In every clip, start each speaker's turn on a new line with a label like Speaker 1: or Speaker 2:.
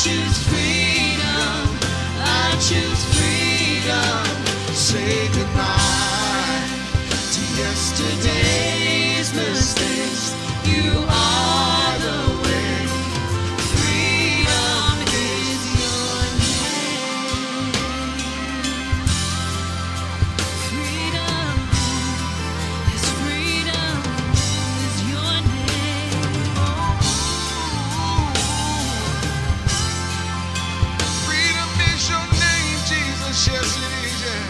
Speaker 1: choose freedom. I choose freedom. Say goodbye to yesterday's mistakes. You are the way. Freedom is your name. Freedom is your name.
Speaker 2: Freedom is your name, Jesus. Yes, it is. Yeah.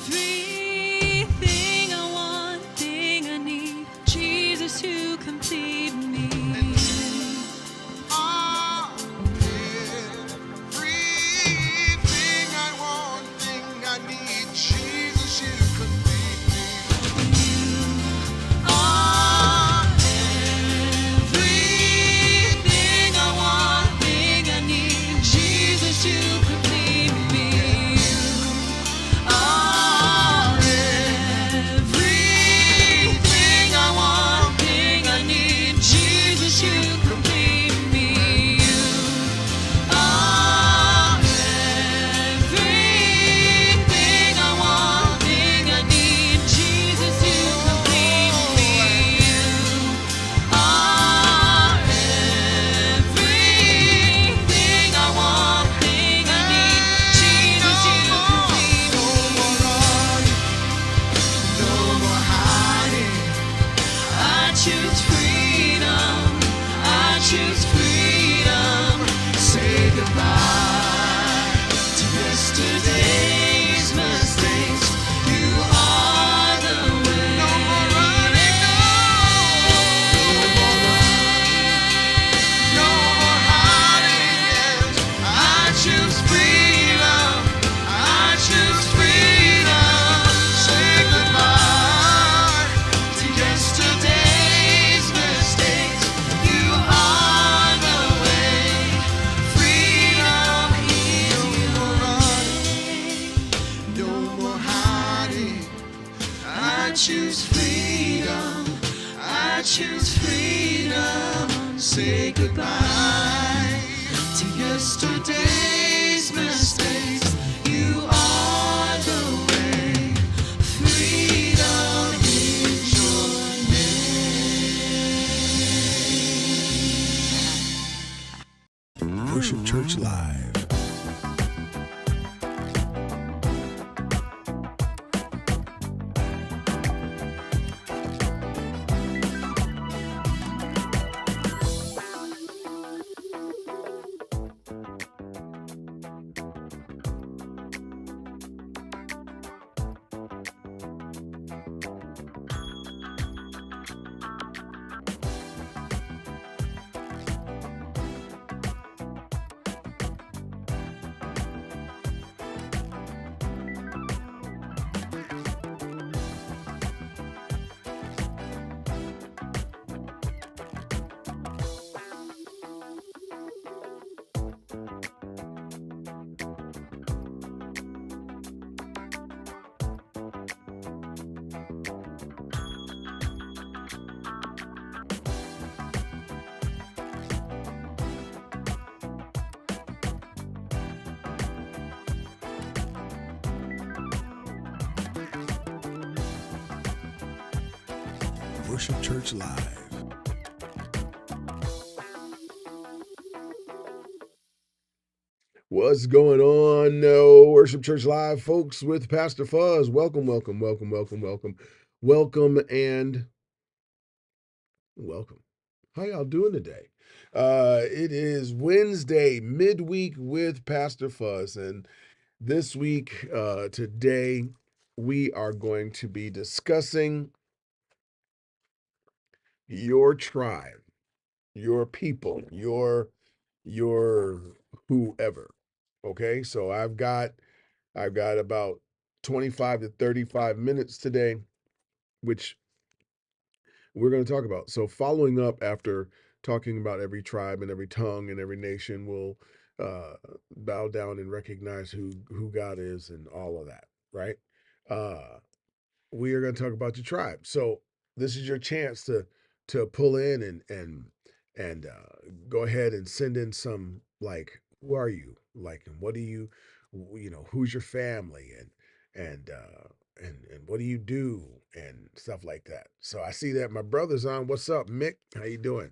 Speaker 1: Everything I want, thing I need, Jesus to complete me.
Speaker 2: Everything I want, thing I need, Jesus, you complete me.
Speaker 1: Everything I want, thing I need, Jesus to complete me. Everything I want, thing I need, Jesus to complete me. Everything I want, thing I need, Jesus to complete me. Everything I want, thing I need, Jesus to complete me.
Speaker 2: No more hiding.
Speaker 1: I choose freedom. I choose freedom. Say goodbye to yesterday's mistakes. You are the way.
Speaker 2: No more running, no more hiding. Yes,
Speaker 1: I choose freedom. I choose freedom.
Speaker 2: say goodbye.
Speaker 1: To yesterday's mistakes. You are the way. Freedom is your name.
Speaker 2: No more hiding.
Speaker 1: I choose freedom. I choose freedom. Say goodbye to yesterday's mistakes. You are the way. Freedom is your name.
Speaker 3: Worship Church Live. Worship Church Live.
Speaker 4: What's going on, Worship Church Live, folks, with Pastor FuZz. Welcome, welcome, welcome, welcome, welcome, welcome, and welcome. How y'all doing today? It is Wednesday, midweek with Pastor FuZz, and this week, today, we are going to be discussing your tribe, your people, your whoever. Okay, so I've got about 25 to 35 minutes today, which we're going to talk about. So following up after talking about every tribe and every tongue and every nation, will bow down and recognize who God is and all of that, right? We are going to talk about your tribe. So this is your chance to pull in and go ahead and send in some, like, who are you, like, and what do you, who's your family, and what do you do, and stuff like that. So I see that my brother's on. What's up, Mick? How you doing?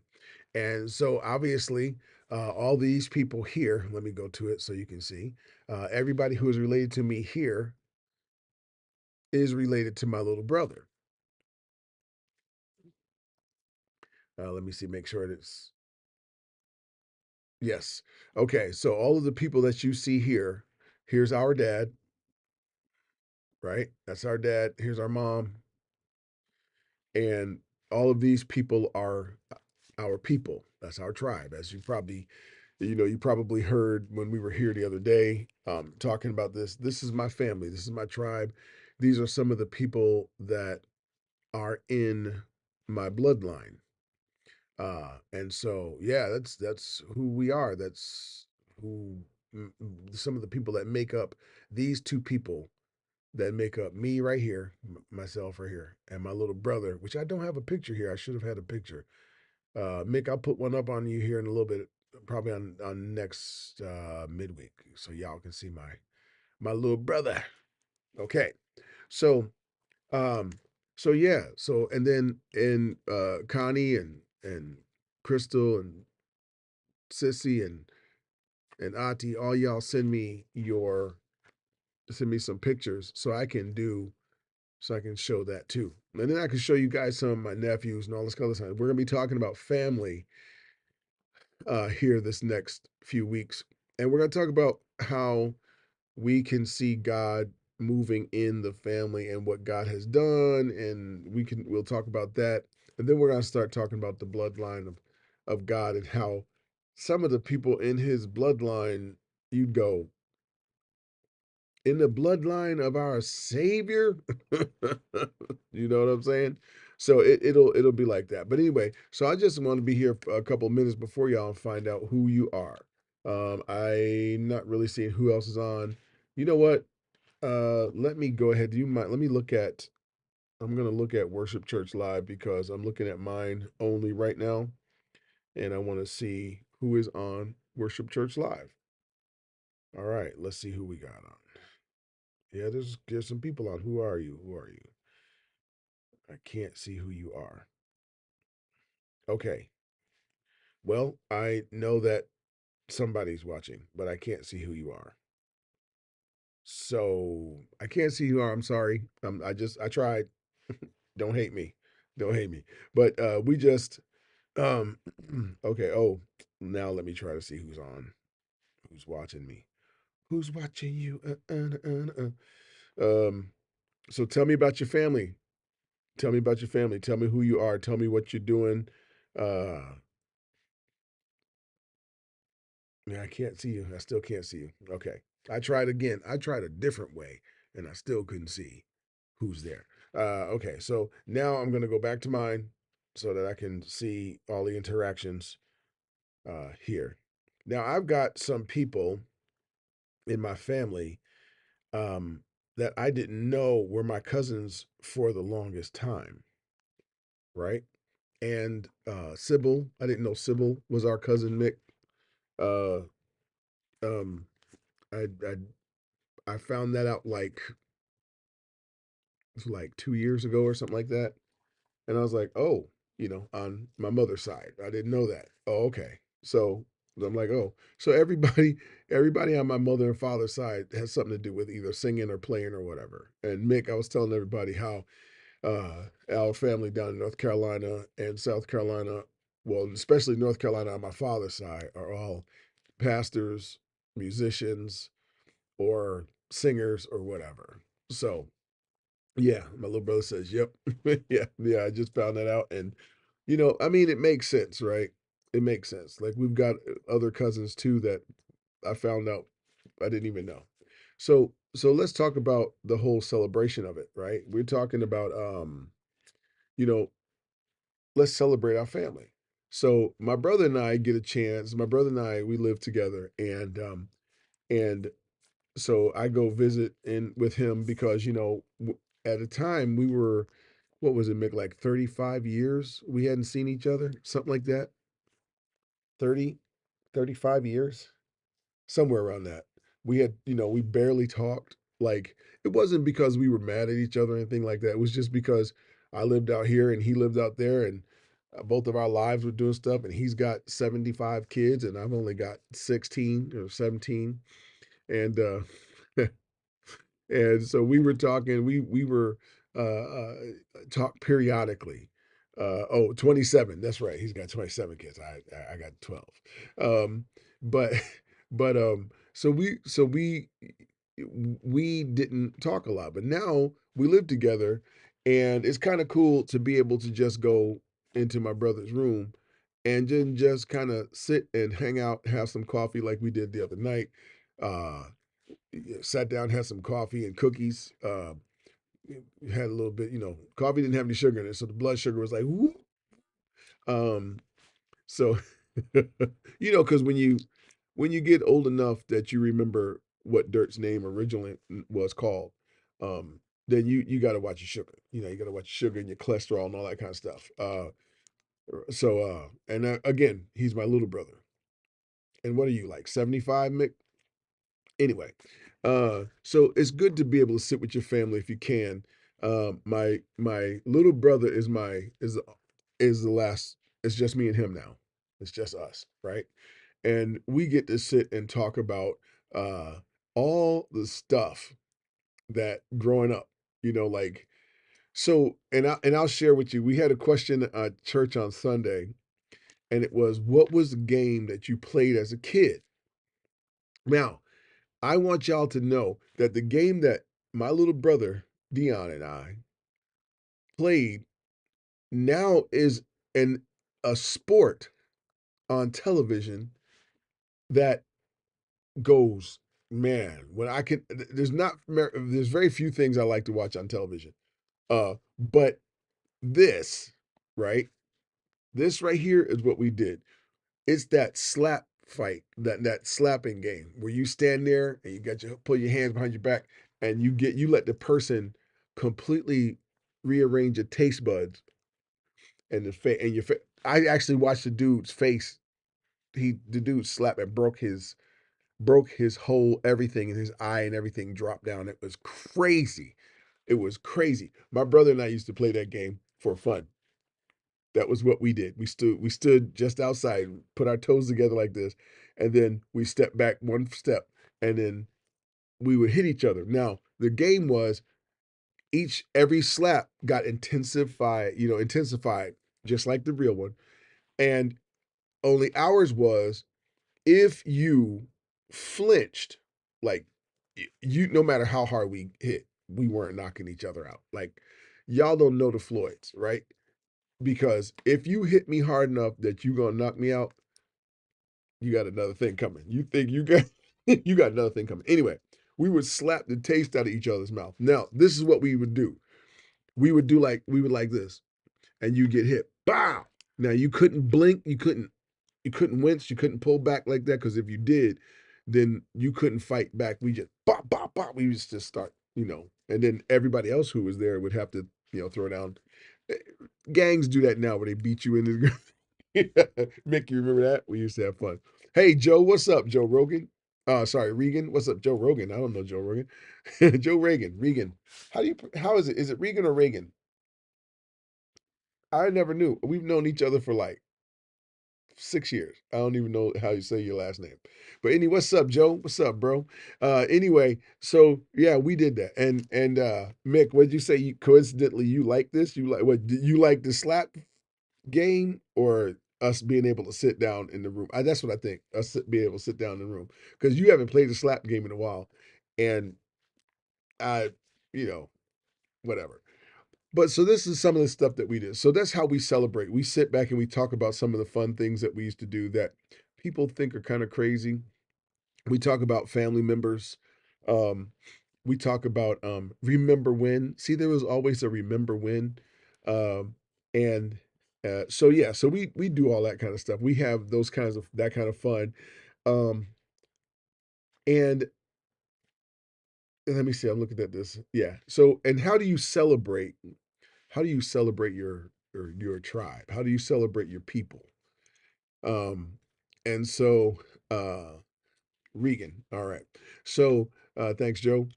Speaker 4: And so obviously, all these people here, let me go to it so you can see. Everybody who is related to me here is related to my little brother. Let me see, make sure it's, yes. Okay, so all of the people that you see here, here's our dad, right? That's our dad. Here's our mom. And all of these people are our people. That's our tribe. As you probably heard when we were here the other day, talking about this. This is my family. This is my tribe. These are some of the people that are in my bloodline. And so, yeah, that's who we are. That's who some of the people that make up these two people that make up me right here, myself right here, and my little brother, which I don't have a picture here. I should have had a picture. Mick, I'll put one up on you here in a little bit, probably on next midweek, so y'all can see my little brother. Okay, so um, so yeah, so and then in Connie and Crystal and Sissy and Ati, all y'all send me some pictures so I can show that too. And then I can show you guys some of my nephews and all this other stuff. We're gonna be talking about family here this next few weeks. And we're gonna talk about how we can see God moving in the family and what God has done. And we'll talk about that. And then we're gonna start talking about the bloodline of God and how some of the people in his bloodline, you'd go, in the bloodline of our Savior. You know what I'm saying? So it'll be like that. But anyway, so I just want to be here for a couple minutes before y'all and find out who you are. I'm not really seeing who else is on. You know what? Let me go ahead. Do you mind? Let me look at. I'm gonna look at Worship Church Live because I'm looking at mine only right now, and I want to see who is on Worship Church Live. All right, let's see who we got on. Yeah, there's some people on. Who are you? Who are you? I can't see who you are. Okay. Well, I know that somebody's watching, but I can't see who you are. So I can't see who you are. I'm sorry. I tried. Don't hate me. Don't hate me. But we just um okay. Oh, now let me try to see who's on. Who's watching me? Who's watching you? So tell me about your family. Tell me about your family. Tell me who you are. Tell me what you're doing. Uh, yeah, I can't see you. I still can't see you. Okay. I tried again. I tried a different way and I still couldn't see who's there. Okay. So now I'm going to go back to mine so that I can see all the interactions here. Now I've got some people in my family um, that I didn't know were my cousins for the longest time. Right. And Sybil, I didn't know Sybil was our cousin Mick. Uh, um, I, I found that out like 2 years ago or something like that, and I was like, oh, on my mother's side, I didn't know that. Oh, okay. So I'm like, oh, so everybody on my mother and father's side has something to do with either singing or playing or whatever. And Mick, I was telling everybody how our family down in North Carolina and South Carolina, well, especially North Carolina on my father's side, are all pastors, musicians, or singers or whatever. So yeah, my little brother says, "Yep, yeah." I just found that out, and I mean, it makes sense, right? It makes sense. Like we've got other cousins too that I found out I didn't even know. So let's talk about the whole celebration of it, right? We're talking about you know, let's celebrate our family. So my brother and I get a chance. My brother and I, we live together, and so I go visit in with him because at a time we were what was it, Mick, like 35 years we hadn't seen each other, something like that. 30, 35 years, somewhere around that. We had, we barely talked. Like, it wasn't because we were mad at each other or anything like that. It was just because I lived out here and he lived out there, and both of our lives were doing stuff. And he's got 75 kids, and I've only got 16 or 17. And and so we were talking. We were talk periodically. 27. That's right. He's got 27 kids. I got 12. But so we didn't talk a lot, but now we live together, and it's kind of cool to be able to just go into my brother's room and then just kind of sit and hang out, have some coffee like we did the other night. Uh, Sat down, had some coffee and cookies. Had a little bit, coffee didn't have any sugar in it, so the blood sugar was like, whoop. Um, so, because when you get old enough that you remember what Dirt's name originally was called, then you got to watch your sugar. You got to watch your sugar and your cholesterol and all that kind of stuff. And again, he's my little brother. And what are you, like 75, Mick? Anyway, so it's good to be able to sit with your family if you can. My little brother is the last. It's just me and him now. It's just us, right? And we get to sit and talk about uh, all the stuff that growing up, like so. And I'll share with you. We had a question at church on Sunday, and it was, "What was the game that you played as a kid?" Now, I want y'all to know that the game that my little brother Dion and I played now is an a sport on television that goes, man, when I can there's very few things I like to watch on television. But this, right? This right here is what we did. It's that slap fight, that slapping game where you stand there and you got your pull your hands behind your back, and you let the person completely rearrange your taste buds and your face. I actually watched the dude's face. The dude slapped and broke his whole everything, and his eye and everything dropped down. It was crazy. It was crazy. My brother and I used to play that game for fun. That was what we did. We stood just outside, put our toes together like this, and then we stepped back one step, and then we would hit each other. Now, the game was every slap got intensified, just like the real one. And only ours was, if you flinched, like, you no matter how hard we hit, we weren't knocking each other out. Like, y'all don't know the Floyds, right? Because if you hit me hard enough that you gonna knock me out, you got another thing coming. You think you got you got another thing coming. Anyway, we would slap the taste out of each other's mouth. Now, this is what we would do. We would like this, and you get hit. Bow. Now you couldn't blink, you couldn't wince, you couldn't pull back like that, because if you did, then you couldn't fight back. We just bop, bop, bop. We used to start, and then everybody else who was there would have to, throw down. Eh, Gangs do that now where they beat you in the Mick, you remember that? We used to have fun. Hey, Joe, what's up, Joe Rogan? Sorry, Regan. What's up, Joe Rogan? I don't know Joe Rogan. Joe Regan. How is it? Is it Regan or Reagan? I never knew. We've known each other for like 6 years. I don't even know how you say your last name. But anyway, what's up, Joe? What's up, bro? Anyway, so yeah, we did that. And Mick, what did you say? Coincidentally, you like this? You like what? You like the slap game, or us being able to sit down in the room? That's what I think. Being able to sit down in the room, because you haven't played the slap game in a while, and I, you know, whatever. But so this is some of the stuff that we did. So that's how we celebrate. We sit back and we talk about some of the fun things that we used to do that people think are kind of crazy. We talk about family members. Um, we talk about remember when. See, there was always a remember when. Um, and so yeah, so we do all that kind of stuff. We have those kinds of that kind of fun. Um, and let me see, I'm looking at this. Yeah. So, and how do you celebrate? how do you celebrate your tribe? How do you celebrate your people? Um, and so Regan, all right. So thanks, Joe.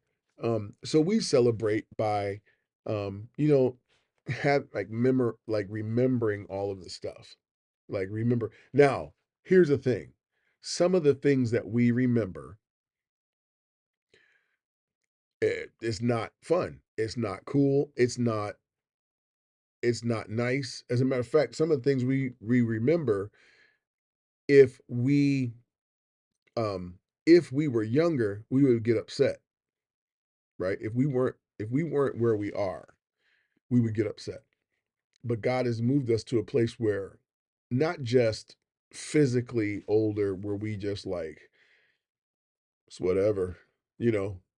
Speaker 4: So we celebrate by you know, have like remembering all of the stuff. Like remember now, here's the thing. Some of the things that we remember, it's not fun. It's not cool. It's not nice. As a matter of fact, some of the things we remember, if we um if we were younger, we would get upset, right? If we weren't where we are, we would get upset. But God has moved us to a place where not just physically older, where we just like it's whatever,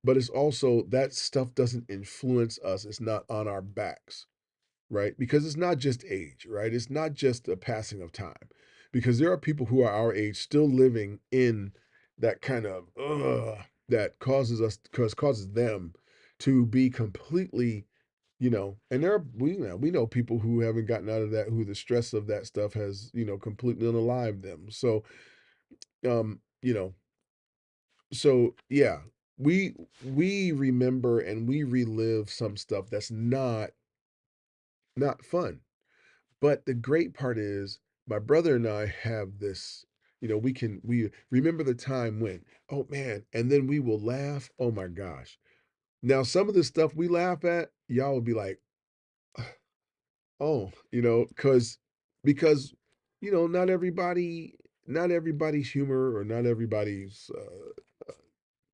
Speaker 4: but it's also that stuff doesn't influence us. It's not on our backs, right? Because it's not just age, right? It's not just a passing of time. Because there are people who are our age still living in that kind of that causes them to be completely, and there are we know people who haven't gotten out of that, who the stress of that stuff has, completely unalived them. So um, you know, so yeah, we we remember and we relive some stuff that's not fun. But the great part is my brother and I have this, we remember the time when, oh man, and then we will laugh. Oh my gosh. Now some of the stuff we laugh at, y'all will be like, oh, because not everybody's humor or not everybody's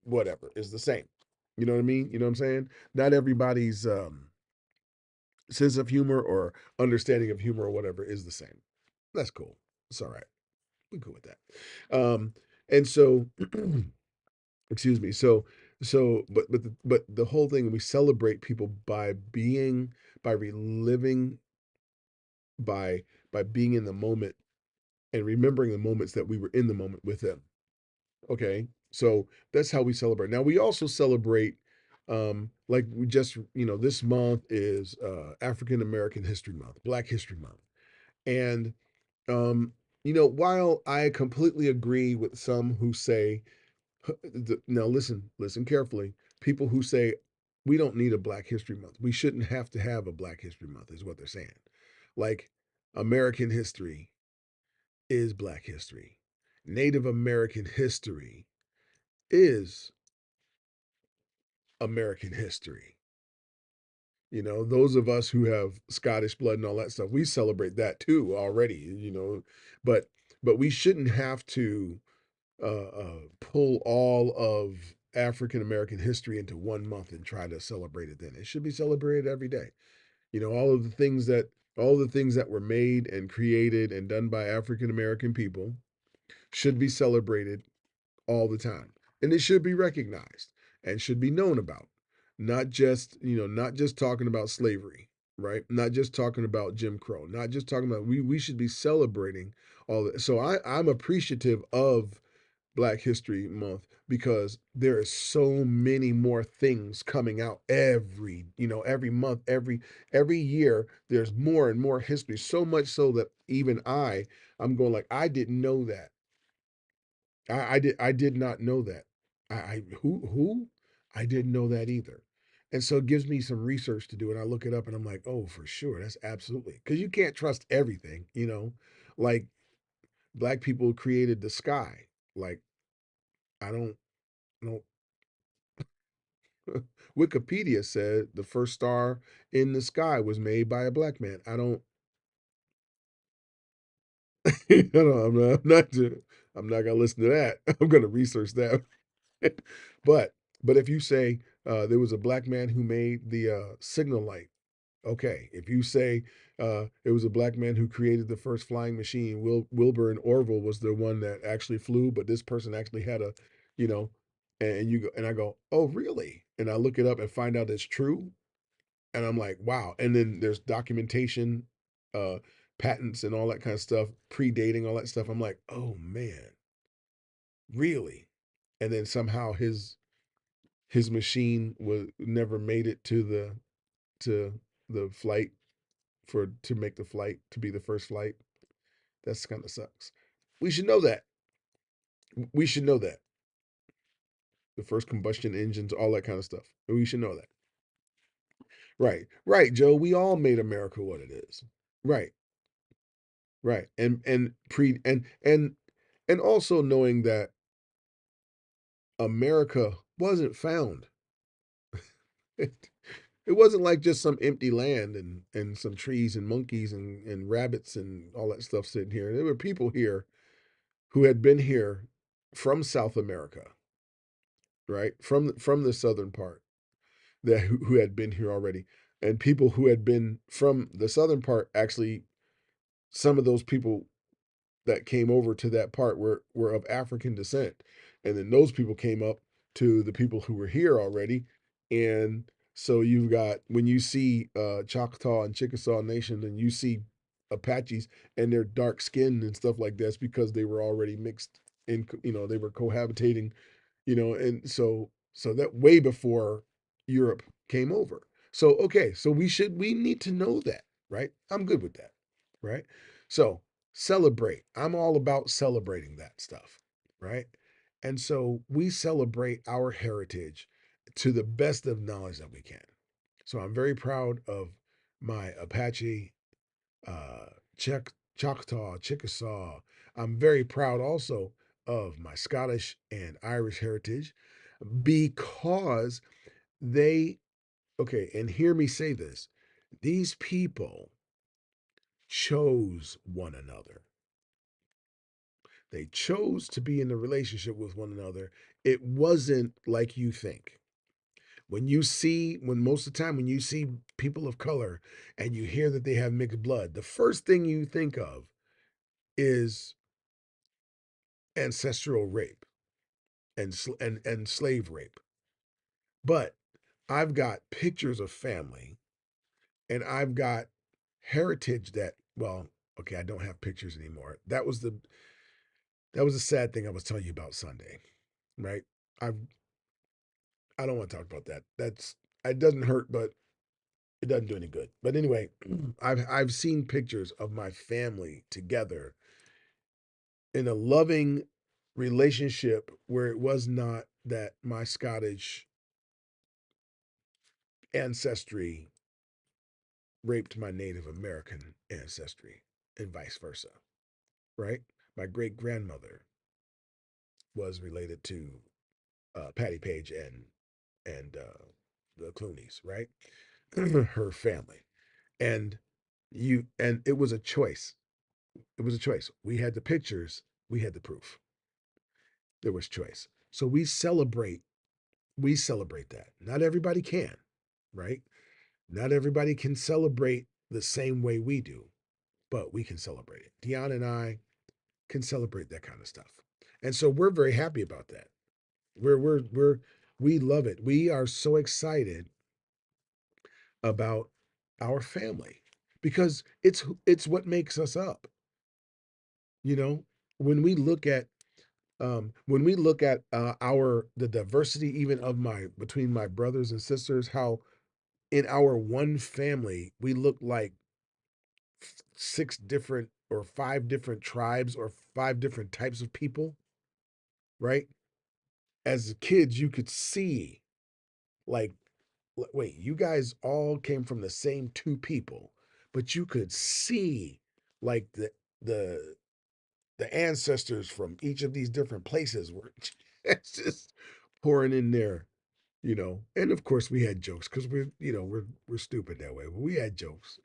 Speaker 4: whatever is the same. You know what I mean? You know what I'm saying? Not everybody's sense of humor or understanding of humor or whatever is the same. That's cool. It's all right. We cool with that. And so, excuse me. But the whole thing, we celebrate people by reliving, by being in the moment and remembering the moments that we were in the moment with them. Okay, so that's how we celebrate. Now we also celebrate, like we just, this month is African American History Month, Black History Month, and um, while I completely agree with some who say, now listen carefully, people who say we don't need a Black History Month, we shouldn't have to have a Black History Month, is what they're saying. Like American history is Black history. Native American history is American history. Those of us who have Scottish blood and all that stuff, we celebrate that too already, but we shouldn't have to pull all of African American history into one month and try to celebrate it then. It should be celebrated every day. All the things that were made and created and done by African American people should be celebrated all the time. And it should be recognized and should be known about. Not just talking about slavery, right? Not just talking about Jim Crow, not just talking about we should be celebrating all that. So I'm appreciative of Black History Month because there is so many more things coming out every month, every year. There's more and more history. So much so that even I'm going like, I didn't know that. I did not know that. Who? I didn't know that either. And so it gives me some research to do, and I look it up, and I'm like, oh, for sure, that's absolutely, because you can't trust everything. Like Black people created the sky. Like I don't. Wikipedia said the first star in the sky was made by a Black man. I don't. I'm not gonna listen to that. I'm gonna research that. but if you say there was a Black man who made the signal light, okay. If you say it was a Black man who created the first flying machine, Wilbur and Orville was the one that actually flew, but this person actually had you know, and you go and I go, oh really? And I look it up and find out it's true, and I'm like, wow. And then there's documentation, uh, patents, and all that kind of stuff, predating all that stuff. I'm like, oh man, really? And then somehow his machine was never made it to the flight. to make the flight, to be the first flight. That's kind of sucks. We should know that. We should know that. The first combustion engines, all that kind of stuff. We should know that. Right. Right, Joe. We all made America what it is. Right. Right. And also knowing that America wasn't found. It, it wasn't like just some empty land and some trees and monkeys and rabbits and all that stuff sitting here. There were people here who had been here from South America, right? From the southern part that who had been here already. And people who had been from the southern part, actually some of those people that came over to that part were of African descent. And then those people came up to the people who were here already. And so you've got, when you see Choctaw and Chickasaw Nation, and you see Apaches and they're dark skinned and stuff like that, it's because they were already mixed in, they were cohabitating, and so that way before Europe came over. So okay, so we need to know that, right? I'm good with that, right? So celebrate. I'm all about celebrating that stuff, right? And so we celebrate our heritage to the best of knowledge that we can. So I'm very proud of my Apache, uh, Choctaw, Chickasaw. I'm very proud also of my Scottish and Irish heritage because they, okay, and hear me say this, these people chose one another. They chose to be in a relationship with one another. It wasn't like you think. When most of the time, when you see people of color and you hear that they have mixed blood, the first thing you think of is ancestral rape and slave rape. But I've got pictures of family and I've got heritage that, well, okay, I don't have pictures anymore. That was the sad thing I was telling you about Sunday, right? I've I don't want to talk about that. It doesn't hurt, but it doesn't do any good. But anyway, I've seen pictures of my family together in a loving relationship where it was not that my Scottish ancestry raped my Native American ancestry and vice versa, right? My great grandmother was related to Patty Page and the Clooney's, right? Her family, and and it was a choice. It was a choice. We had the pictures, we had the proof. There was choice. So we celebrate that. Not everybody can, right? Not everybody can celebrate the same way we do, but we can celebrate it. Dion and I can celebrate that kind of stuff. And so we're very happy about that. We love it. We are so excited about our family because it's what makes us up. You know, when we look at our the diversity even of my between my brothers and sisters, how in our one family we look like six different or five different tribes or five different types of people, right? As kids, you could see, like, wait, you guys all came from the same two people, but you could see like the the ancestors from each of these different places were it's just pouring in there. And of course we had jokes because we're stupid that way, but we had jokes.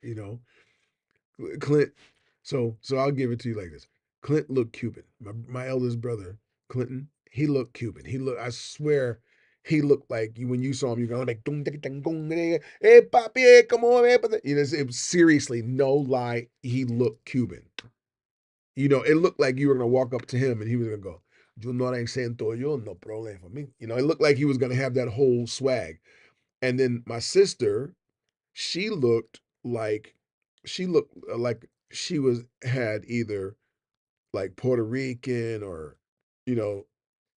Speaker 4: Clint, so I'll give it to you like this. Clint looked Cuban. My eldest brother, Clinton, he looked Cuban. I swear, he looked like you when you saw him, you're gonna make hey papi, hey, come on, man. It was seriously no lie, he looked Cuban. It looked like you were gonna walk up to him and he was gonna go, yo no siento yo, no problem for me. It looked like he was gonna have that whole swag. And then my sister, she looked like she was had either like Puerto Rican or you know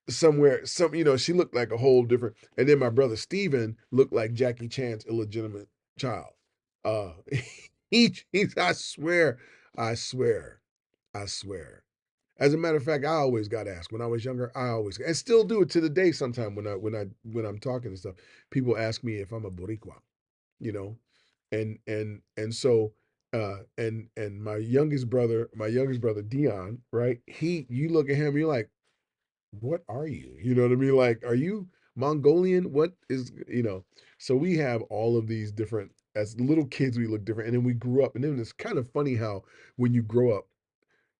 Speaker 4: somewhere she looked like a whole different. And then my brother Steven looked like Jackie Chan's illegitimate child. uh I swear, I swear, I swear. As a matter of fact, I always got asked when I was younger. I always and still do it to the day. Sometime when I'm talking and stuff, people ask me if I'm a Boricua, you know, and so and my youngest brother Dion, right? You look at him, you're like, what are you? You know what I mean? Like, are you Mongolian? What is, you know? So we have all of these different, as little kids, we look different. And then we grew up. And then it's kind of funny how when you grow up,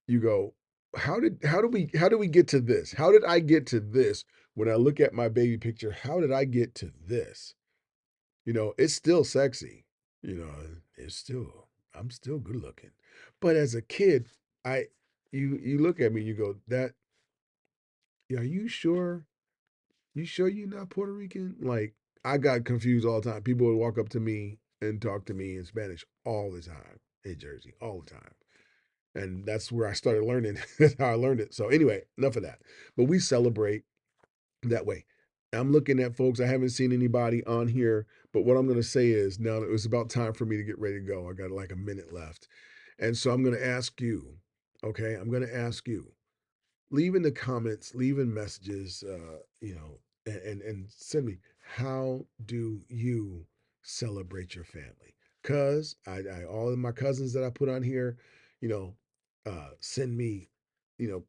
Speaker 4: you go, how do we get to this? How did I get to this? When I look at my baby picture, how did I get to this? You know, it's still sexy. You know, it's still, I'm still good looking. But as a kid, I, you look at me, you go, are you sure? You sure you're not Puerto Rican? Like, I got confused all the time. People would walk up to me and talk to me in Spanish all the time in Jersey, all the time. And that's where I started learning. That's how I learned it. So, anyway, enough of that. But we celebrate that way. I'm looking at folks. I haven't seen anybody on here, but what I'm going to say is now it was about time for me to get ready to go. I got like a minute left. And so I'm going to ask you, okay? I'm going to ask you, leave in the comments, leave in messages, and send me, how do you celebrate your family? Cause I all of my cousins that I put on here, you know, send me, you know,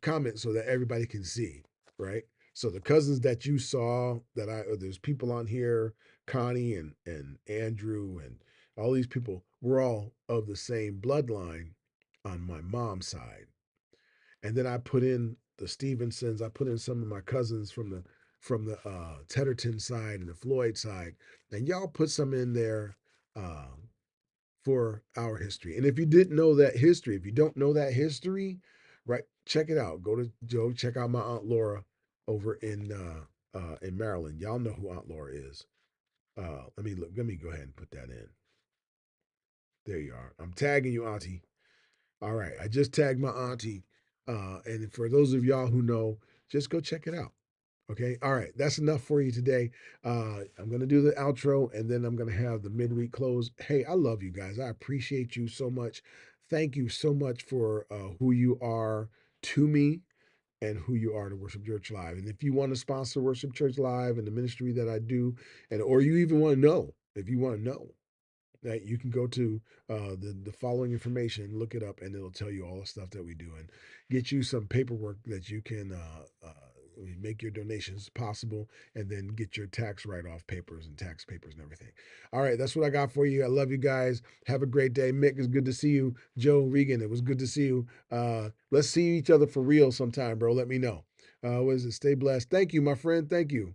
Speaker 4: comments so that everybody can see, right? So the cousins that you saw there's people on here, Connie and Andrew and all these people, we're all of the same bloodline on my mom's side. And then I put in the Stevensons. I put in some of my cousins from the Tedderton side and the Floyd side, and y'all put some in there uh, for our history. And if you didn't know that history, if you don't know that history, right, check it out. Go to Joe. Check out my Aunt Laura over in Maryland. Y'all know who Aunt Laura is. Let me look. Let me go ahead and put that in. There you are. I'm tagging you, Auntie. All right, I just tagged my auntie. And for those of y'all who know, just go check it out. Okay. All right. That's enough for you today. I'm going to do the outro and then I'm going to have the midweek close. Hey, I love you guys. I appreciate you so much. Thank you so much for who you are to me and who you are to Worship Church Live. And if you want to sponsor Worship Church Live and the ministry that I do, and or you even want to know, if you want to know, that you can go to the following information, look it up, and it'll tell you all the stuff that we do and get you some paperwork that you can make your donations possible and then get your tax write-off papers and tax papers and everything. All right, that's what I got for you. I love you guys. Have a great day. Mick, it's good to see you. Joe Regan, it was good to see you. Let's see each other for real sometime, bro. Let me know. What is it? Stay blessed. Thank you, my friend. Thank you.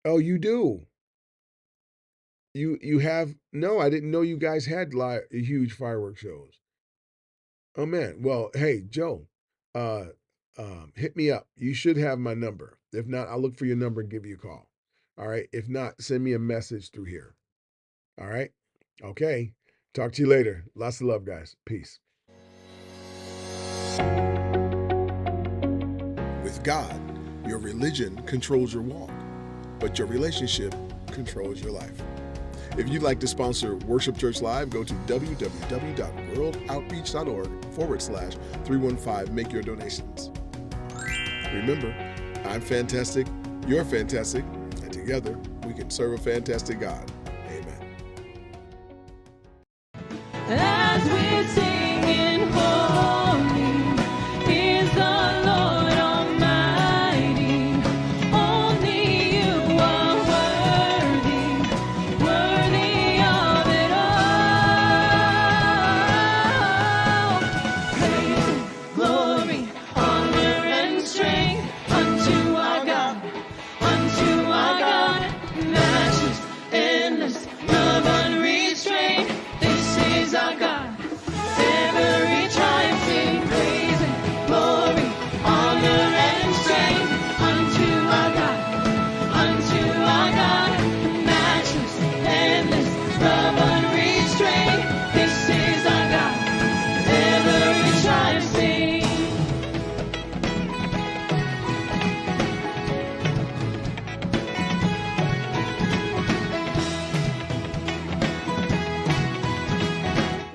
Speaker 4: Oh, you do? You have no, I didn't know you guys had huge fireworks shows. Oh man. Well, hey, Joe, uh hit me up. You should have my number. If not, I'll look for your number and give you a call. All right. If not, send me a message through here. All right. Okay. Talk to you later. Lots of love, guys. Peace. With God, your religion controls your walk, but your relationship controls your life. If you'd like to sponsor Worship Church Live, go to www.worldoutreach.org/315. Make your donations. Remember, I'm fantastic, you're fantastic, and together we can serve a fantastic God. Amen.
Speaker 1: As we